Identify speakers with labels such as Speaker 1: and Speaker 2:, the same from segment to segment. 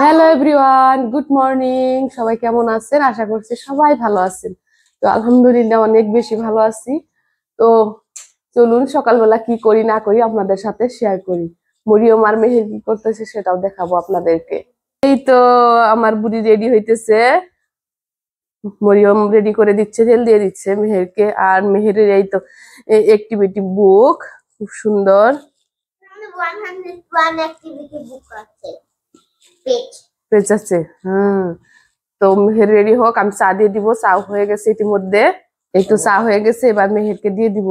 Speaker 1: Hello everyone, good morning. সবাই কেমন আছেন? আশা করছি সবাই ভালো আছেন। তো আলহামদুলিল্লাহ অনেক বেশি ভালো আছি। তো চলুন সকালবেলা কি করি না করি আপনাদের সাথে শেয়ার করি। মরিয়ম আর মেহের কি করতেছে সেটাও দেখাবো আপনাদেরকে। এই তো আমার বুড়ি রেডি হইতেছে। মরিয়ম রেডি করে দিচ্ছে, তেল দিয়ে দিচ্ছে মেহেরকে। আর মেহেরের এই তো অ্যাক্টিভিটি বুক খুব সুন্দর পেজ আছে। তো মেহের রেডি হোক, আমি চা দিয়ে দিব। চা হয়ে গেছে ইতিমধ্যে, একটু চা হয়ে গেছে, এবার মেহেরকে দিয়ে দিব।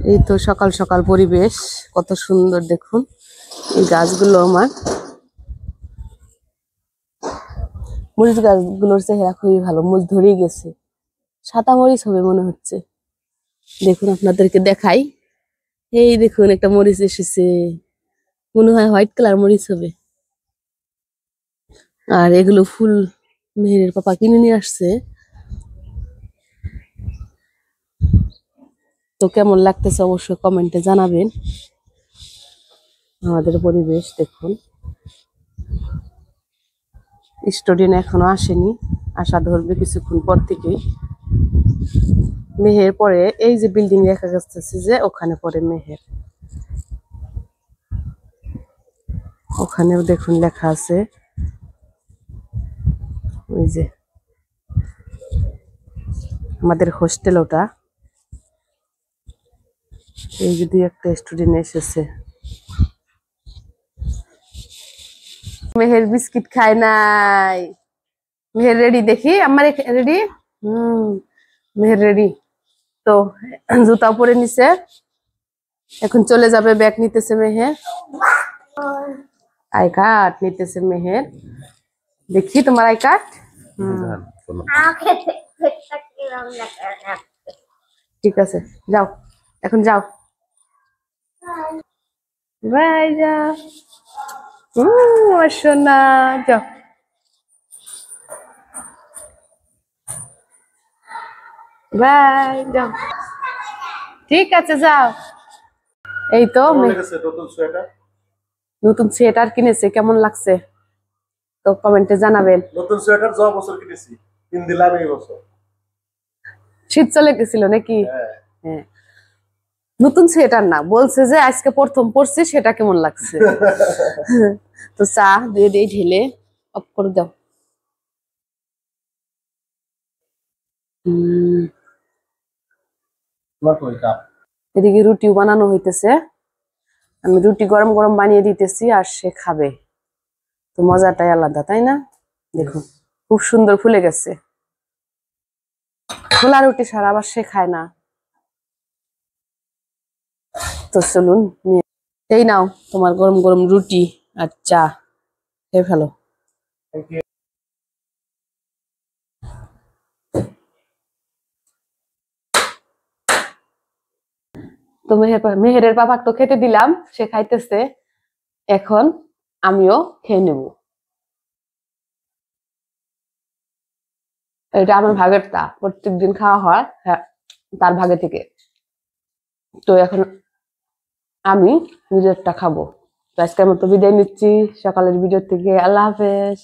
Speaker 1: এই তো সকাল সকাল পরিবেশ কত সুন্দর দেখুন। এই গাছগুলো আমার মরিচ গাছগুলোর চেহারা খুবই ভালো, মরিচ ধরেই গেছে, সাদা মরিচ হবে মনে হচ্ছে। দেখুন আপনাদেরকে দেখাই, এই দেখুন একটা মরিচ এসেছে, মনে হয় হোয়াইট কালার মরিচ হবে। আর এগুলো ফুল মেহেরের পাপা কিনে নিয়ে আসছে। তো কেমন লাগতেছে অবশ্যই কমেন্টে জানাবেন। আমাদের পরিবেশ দেখুন। স্টুডেন্ট এখনো আসেনি, আশা ধরবে কিছুক্ষণ পর থেকেই। মেহের পরে এই যে বিল্ডিং দেখা যাচ্ছে যে ওখানে পরে মেহের, ওখানেও দেখুন লেখা আছে ওই যে আমাদের হোস্টেল ওটা। এই যে দুই একটা স্টুডেন্ট এসেছে। মেহের বিস্কিট খায় নাই। মেহের রেডি, দেখি আমার রেডি। মেহের রেডি। তো জুতা পরে নিছে, এখন চলে যাবে। ব্যাগ নিতেছে মেহের, আই কার্ড নিতেছে মেহের। দেখি তোমার আই কার্ড। ঠিক আছে, যাও এখন যাও। বাই, যাও। সোনা, যাও। বাই, যাও। ঠিক আছে, যাও। এই তো নতুন সোয়েটার কিনেছে, কেমন লাগছে তো কমেন্টে জানাবেন।
Speaker 2: নতুন সোয়েটার যাওয়া বছর কিনেছি, 3 দিলাম এই বছর।
Speaker 1: শীত চলে গেছিল নাকি? হ্যাঁ, নতুন সোয়েটার না, বলছে যে আজকে প্রথম পরছি, সেটা কেমন লাগছে। তো চা দিয়ে দিয়ে ঢেলে অফ করে দাও। এদিকে রুটিও বানানো হইতেছে, আমি রুটি গরম গরম বানিয়ে দিতেছি আর সে খাবে। তো মজাটাই আলাদা, তাই না? দেখুন খুব সুন্দর ফুলে গেছে। খোলা রুটি সারা আবার সে খায় না। তো চলুন নিয়ে এই নাও তোমার গরম গরম রুটি আর চা, খেয়ে ফেলো। তো মেহেরের বাবা তো খেতে দিলাম, সে খাইতেছে। এখন আমিও খেয়ে নেব। এটা আমার ভাগেরটা, প্রত্যেকদিন খাওয়া হয়, হ্যাঁ, তার ভাগে থেকে। তো এখন আমি নিজেরটা খাবো। তো আজকের মতো বিদায় নিচ্ছি সকালের ভিডিও থেকে। আল্লাহ হাফেজ।